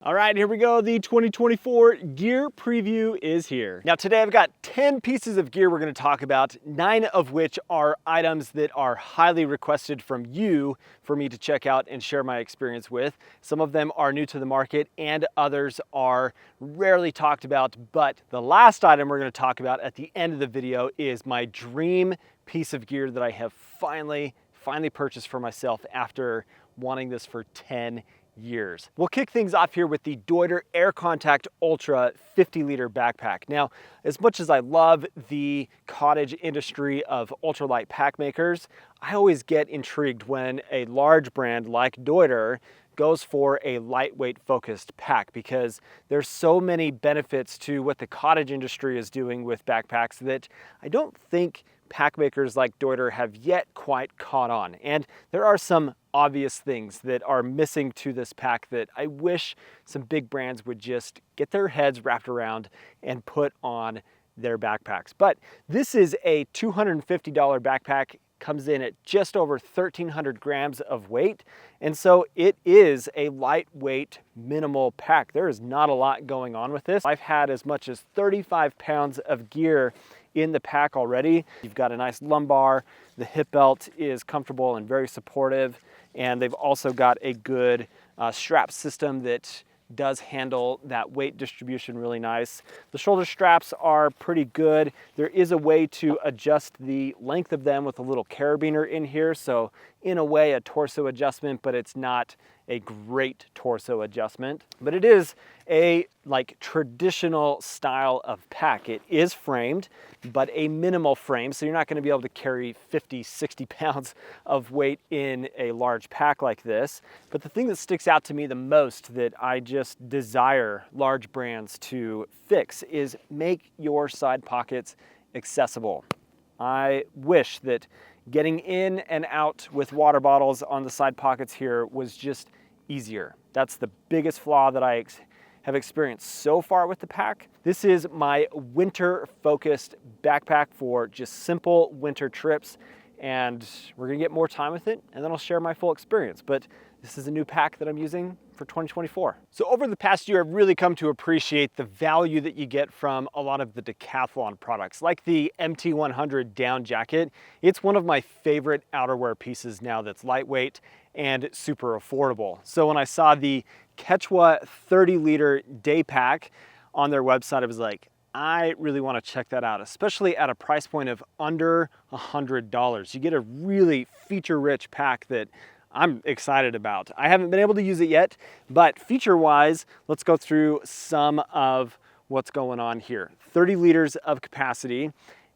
All right, here we go. The 2024 gear preview is here. Now today I've got 10 pieces of gear we're gonna talk about, 9 of which are items that are highly requested from you for me to check out and share my experience with. Some of them are new to the market and others are rarely talked about, but the last item we're gonna talk about at the end of the video is my dream piece of gear that I have finally purchased for myself after wanting this for 10 years. We'll kick things off here with the Deuter Air Contact Ultra 50-liter backpack. Now, as much as I love the cottage industry of ultralight pack makers, I always get intrigued when a large brand like Deuter goes for a lightweight focused pack, because there's so many benefits to what the cottage industry is doing with backpacks that I don't think pack makers like Deuter have yet quite caught on. And there are some obvious things that are missing to this pack that I wish some big brands would just get their heads wrapped around and put on their backpacks. But this is a $250 backpack, comes in at just over 1,300 grams of weight. And so it is a lightweight, minimal pack. There is not a lot going on with this. I've had as much as 35 pounds of gear in the pack already. You've got a nice lumbar, the hip belt is comfortable and very supportive, and they've also got a good strap system that does handle that weight distribution really nice. The shoulder straps are pretty good. There is a way to adjust the length of them with a little carabiner in here, so in a way a torso adjustment, but it's not a great torso adjustment. But it is a traditional style of pack. It is framed, but a minimal frame, so you're not going to be able to carry 50, 60 pounds of weight in a large pack like this. But the thing that sticks out to me the most that I just desire large brands to fix is make your side pockets accessible. I wish that getting in and out with water bottles on the side pockets here was just easier. That's the biggest flaw that I have experienced so far with the pack. This is my winter focused backpack for just simple winter trips, and we're gonna get more time with it and then I'll share my full experience. But this is a new pack that I'm using for 2024. So over the past year, I've really come to appreciate the value that you get from a lot of the Decathlon products, like the MT100 down jacket. It's one of my favorite outerwear pieces now that's lightweight and super affordable. So when I saw the Quechua 30-liter day pack on their website, I was like, I really want to check that out, especially at a price point of under $100. You get a really feature-rich pack that I'm excited about. I haven't been able to use it yet, but feature-wise, let's go through some of what's going on here. 30 liters of capacity,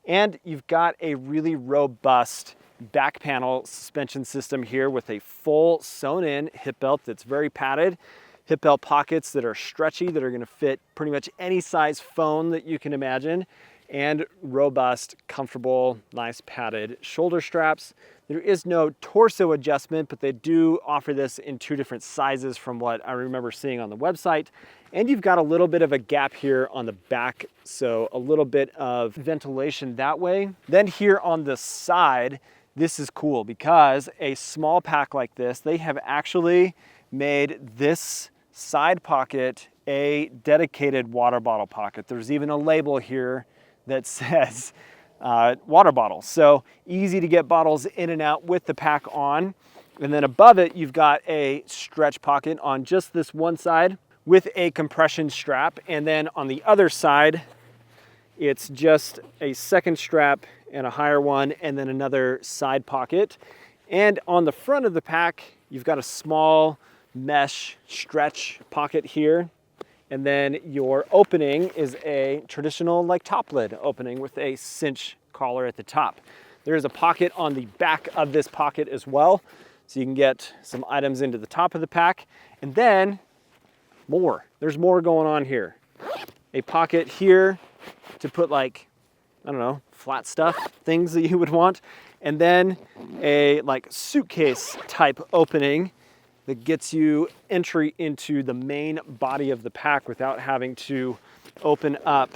and you've got a really robust back panel suspension system here with a full sewn-in hip belt that's very padded, hip belt pockets that are stretchy, that are gonna fit pretty much any size phone that you can imagine, and robust, comfortable, nice padded shoulder straps. There is no torso adjustment, but they do offer this in 2 different sizes from what I remember seeing on the website. And you've got a little bit of a gap here on the back, so a little bit of ventilation that way. Then here on the side, this is cool because a small pack like this, they have actually made this side pocket a dedicated water bottle pocket. There's even a label here that says water bottle. So easy to get bottles in and out with the pack on. And then above it, you've got a stretch pocket on just this one side with a compression strap. And then on the other side, it's just a second strap and a higher one, and then another side pocket. And on the front of the pack, you've got a small mesh stretch pocket here. And then your opening is a traditional top lid opening with a cinch collar at the top. There is a pocket on the back of this pocket as well, so you can get some items into the top of the pack. And then there's more going on here. A pocket here to put flat stuff, things that you would want. And then a suitcase type opening that gets you entry into the main body of the pack without having to open up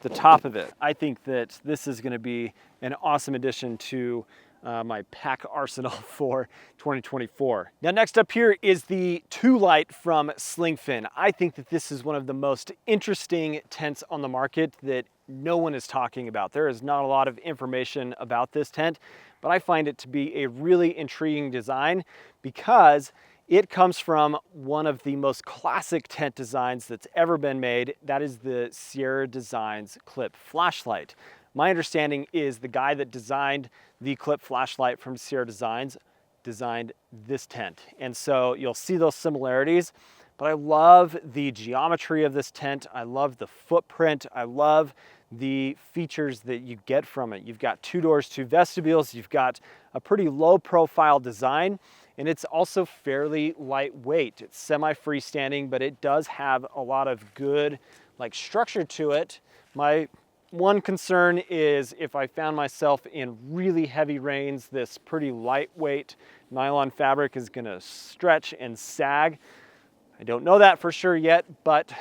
the top of it. I think that this is going to be an awesome addition to my pack arsenal for 2024. Now next up here is the 2Light from Slingfin. I think that this is one of the most interesting tents on the market that no one is talking about. There is not a lot of information about this tent, but I find it to be a really intriguing design because it comes from one of the most classic tent designs that's ever been made. That is the Sierra Designs clip flashlight. My understanding is the guy that designed the clip flashlight from Sierra Designs designed this tent. And so you'll see those similarities, but I love the geometry of this tent. I love the footprint. I love the features that you get from it. You've got 2 doors, 2 vestibules. You've got a pretty low profile design, and it's also fairly lightweight. It's semi-freestanding, but it does have a lot of good structure to it. My one concern is if I found myself in really heavy rains, this pretty lightweight nylon fabric is gonna stretch and sag. I don't know that for sure yet, but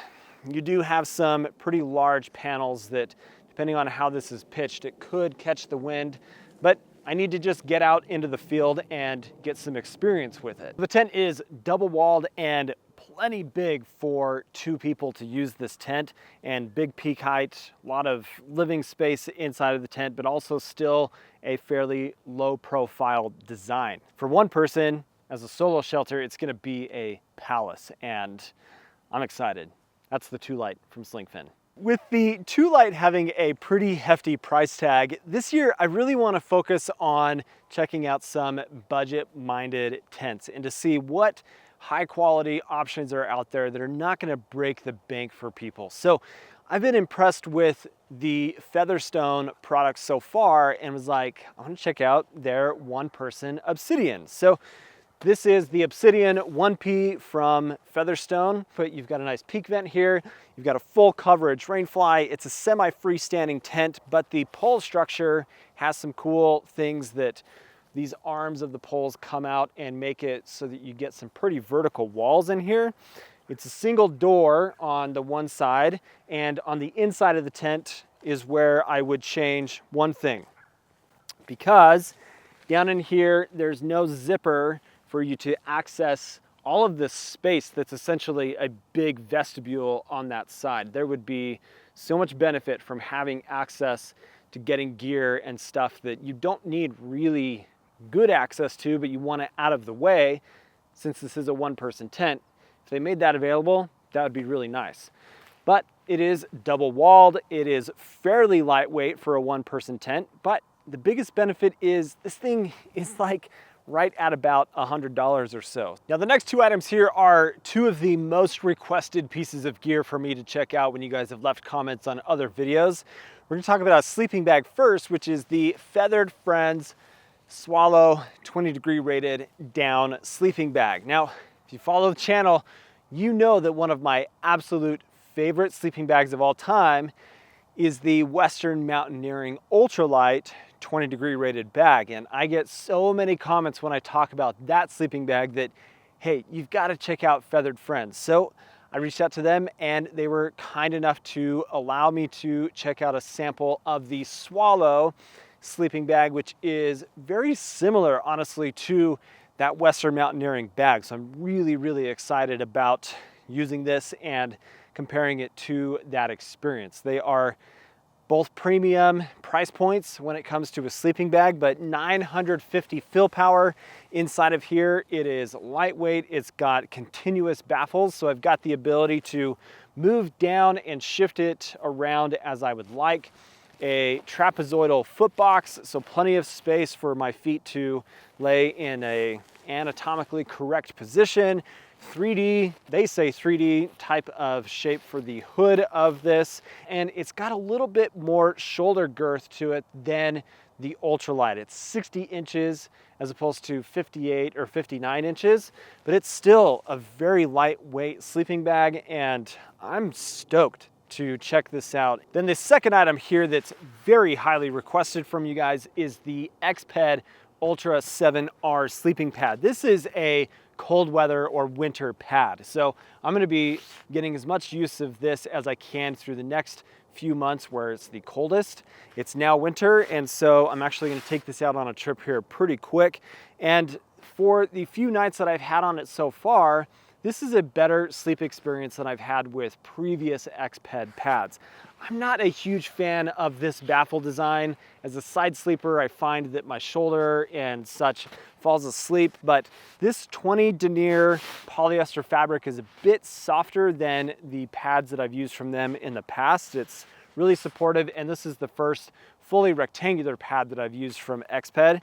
you do have some pretty large panels that, depending on how this is pitched, it could catch the wind, but I need to just get out into the field and get some experience with it. The tent is double walled and plenty big for 2 people to use this tent, and big peak height, a lot of living space inside of the tent, but also still a fairly low profile design. For 1 person, as a solo shelter, it's gonna be a palace, and I'm excited. That's the 2Light from Slingfin. With the 2Light having a pretty hefty price tag, this year I really want to focus on checking out some budget-minded tents and to see what high quality options are out there that are not going to break the bank for people. So I've been impressed with the Featherstone products so far and was like, I want to check out their 1-person Obsidian. So this is the Obsidian 1P from Featherstone, but you've got a nice peak vent here. You've got a full coverage rainfly. It's a semi-freestanding tent, but the pole structure has some cool things that these arms of the poles come out and make it so that you get some pretty vertical walls in here. It's a single door on the one side, and on the inside of the tent is where I would change one thing. Because down in here, there's no zipper for you to access all of this space that's essentially a big vestibule on that side. There would be so much benefit from having access to getting gear and stuff that you don't need really good access to, but you want it out of the way. Since this is a 1-person tent, if they made that available, that would be really nice. But it is double walled. It is fairly lightweight for a 1-person tent, but the biggest benefit is this thing is right at about $100 or so. Now the next 2 items here are 2 of the most requested pieces of gear for me to check out when you guys have left comments on other videos. We're gonna talk about a sleeping bag first, which is the Feathered Friends Swallow 20-degree rated down sleeping bag. Now, if you follow the channel, you know that one of my absolute favorite sleeping bags of all time is the Western Mountaineering Ultralight 20-degree rated bag. And I get so many comments when I talk about that sleeping bag that, hey, you've got to check out Feathered Friends. So I reached out to them and they were kind enough to allow me to check out a sample of the Swallow sleeping bag, which is very similar, honestly, to that Western Mountaineering bag. So I'm really, really excited about using this and comparing it to that experience. They are both premium price points when it comes to a sleeping bag, but 950 fill power inside of here. It is lightweight. It's got continuous baffles, so I've got the ability to move down and shift it around as I would like. A trapezoidal foot box, so plenty of space for my feet to lay in a anatomically correct position. 3D, they say 3D type of shape for the hood of this, and it's got a little bit more shoulder girth to it than the Ultralight. It's 60 inches as opposed to 58 or 59 inches, but it's still a very lightweight sleeping bag, and I'm stoked to check this out. Then the second item here that's very highly requested from you guys is the Xped Ultra 7R sleeping pad. This is a cold weather or winter pad. So I'm gonna be getting as much use of this as I can through the next few months where it's the coldest. It's now winter, and so I'm actually gonna take this out on a trip here pretty quick. And for the few nights that I've had on it so far, this is a better sleep experience than I've had with previous X-Ped pads. I'm not a huge fan of this baffle design. As a side sleeper, I find that my shoulder and such falls asleep, but this 20 denier polyester fabric is a bit softer than the pads that I've used from them in the past. It's really supportive, and this is the first fully rectangular pad that I've used from X-Ped.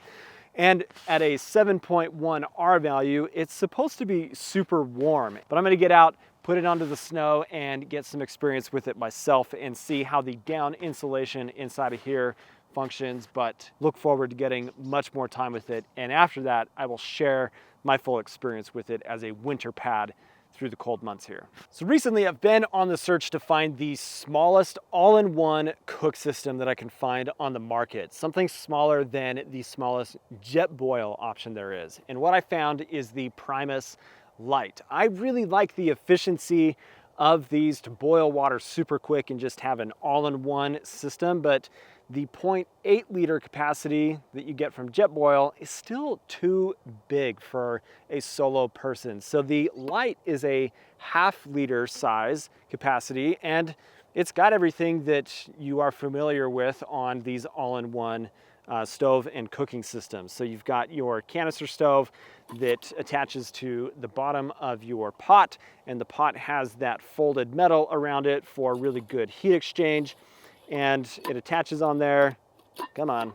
And at a 7.1 R value, it's supposed to be super warm, but I'm gonna get out, put it onto the snow and get some experience with it myself and see how the down insulation inside of here functions, but look forward to getting much more time with it. And after that, I will share my full experience with it as a winter pad through the cold months here. So recently I've been on the search to find the smallest all-in-one cook system that I can find on the market, something smaller than the smallest jet boil option there is. And what I found is the Primus Light. I really like the efficiency of these to boil water super quick and just have an all-in-one system, but the 0.8 liter capacity that you get from Jetboil is still too big for a solo person. So the Light is a half-liter size capacity, and it's got everything that you are familiar with on these all-in-one stove and cooking systems. So you've got your canister stove that attaches to the bottom of your pot, and the pot has that folded metal around it for really good heat exchange. And it attaches on there. Come on.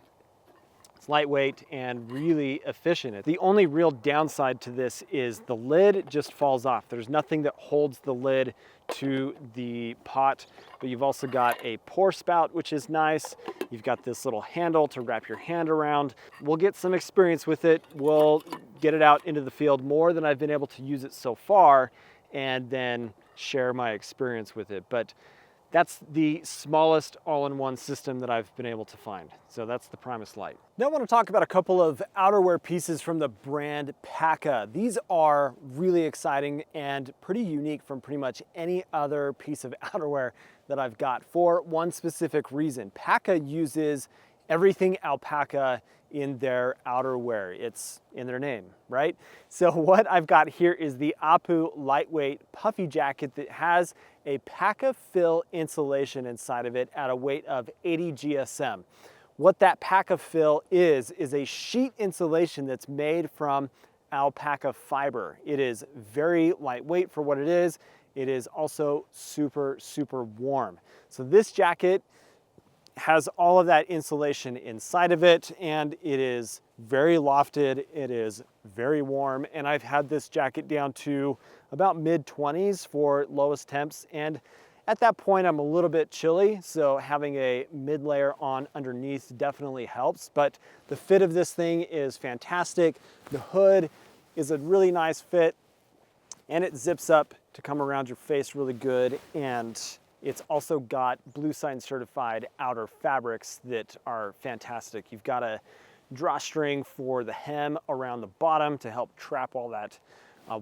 It's lightweight and really efficient. The only real downside to this is the lid just falls off. There's nothing that holds the lid to the pot, but you've also got a pour spout, which is nice. You've got this little handle to wrap your hand around. We'll get some experience with it. We'll get it out into the field more than I've been able to use it so far, and then share my experience with it. But that's the smallest all-in-one system that I've been able to find. So that's the Primus Light. Now I want to talk about a couple of outerwear pieces from the brand Alpaca. These are really exciting and pretty unique from pretty much any other piece of outerwear that I've got for one specific reason. Alpaca uses everything alpaca in their outerwear. It's in their name, right? So what I've got here is the Apu lightweight puffy jacket that has a Paca fill insulation inside of it at a weight of 80 GSM. What that Paca fill is a sheet insulation that's made from alpaca fiber. It is very lightweight for what it is. It is also super, super warm. So this jacket has all of that insulation inside of it, and it is very lofted, it is very warm, and I've had this jacket down to about mid-20s for lowest temps, and at that point I'm a little bit chilly, so having a mid-layer on underneath definitely helps. But the fit of this thing is fantastic. The hood is a really nice fit, and it zips up to come around your face really good, and it's also got Blue Sign certified outer fabrics that are fantastic. You've got a drawstring for the hem around the bottom to help trap all that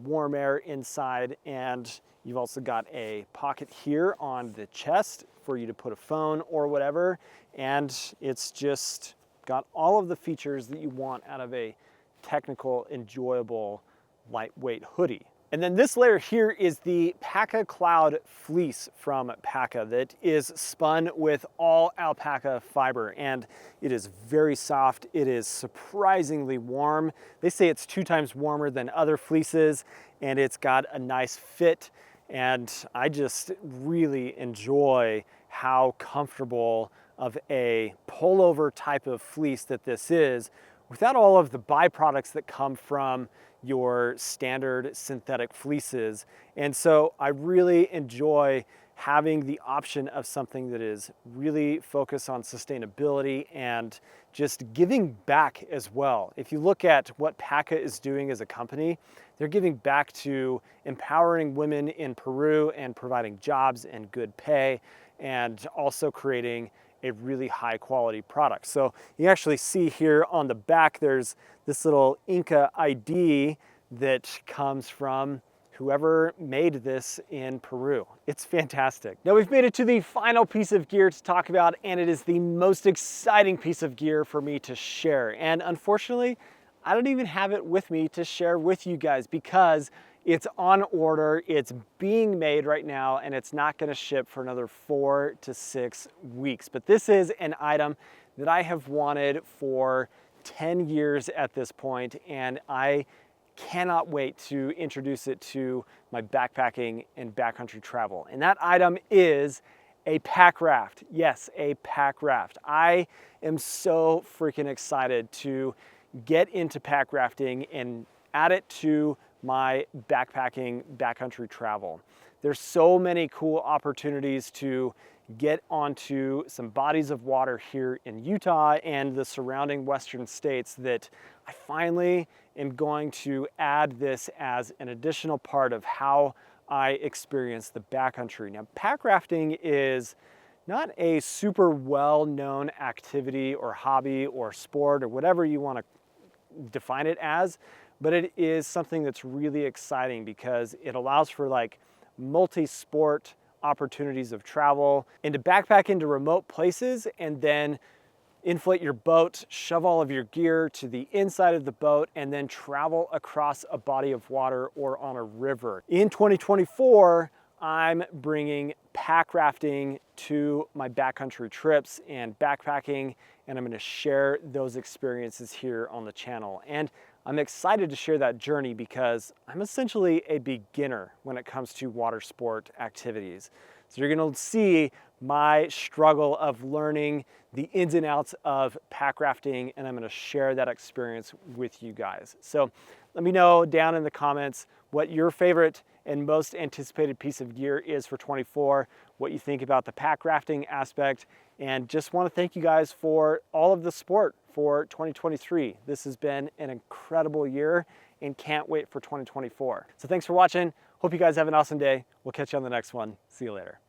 warm air inside, and you've also got a pocket here on the chest for you to put a phone or whatever, and it's just got all of the features that you want out of a technical, enjoyable, lightweight hoodie. And then this layer here is the Paca Cloud fleece from Paca that is spun with all alpaca fiber, and it is very soft. It is surprisingly warm. They say it's 2 times warmer than other fleeces, and it's got a nice fit, and I just really enjoy how comfortable of a pullover type of fleece that this is without all of the byproducts that come from your standard synthetic fleeces. And so I really enjoy having the option of something that is really focused on sustainability and just giving back as well. If you look at what Paca is doing as a company, they're giving back to empowering women in Peru and providing jobs and good pay, and also creating a really high quality product. So you actually see here on the back, there's this little Inca ID that comes from whoever made this in Peru. It's fantastic. Now we've made it to the final piece of gear to talk about, and it is the most exciting piece of gear for me to share. And unfortunately, I don't even have it with me to share with you guys because it's on order, it's being made right now, and it's not gonna ship for another 4 to 6 weeks. But this is an item that I have wanted for 10 years at this point, and I cannot wait to introduce it to my backpacking and backcountry travel. And that item is a pack raft. Yes, a pack raft. I am so freaking excited to get into pack rafting and add it to my backpacking backcountry travel. There's so many cool opportunities to get onto some bodies of water here in Utah and the surrounding western states that I finally am going to add this as an additional part of how I experience the backcountry. Now, pack rafting is not a super well-known activity or hobby or sport or whatever you want to define it as, but it is something that's really exciting because it allows for like multi-sport opportunities of travel and to backpack into remote places and then inflate your boat, shove all of your gear to the inside of the boat, and then travel across a body of water or on a river. In 2024, I'm bringing pack rafting to my backcountry trips and backpacking, and I'm gonna share those experiences here on the channel. And I'm excited to share that journey because I'm essentially a beginner when it comes to water sport activities. So you're gonna see my struggle of learning the ins and outs of pack rafting, and I'm gonna share that experience with you guys. So let me know down in the comments what your favorite and most anticipated piece of gear is for 24, what you think about the pack rafting aspect, and just want to thank you guys for all of the support for 2023. This has been an incredible year and can't wait for 2024. So thanks for watching. Hope you guys have an awesome day. We'll catch you on the next one. See you later.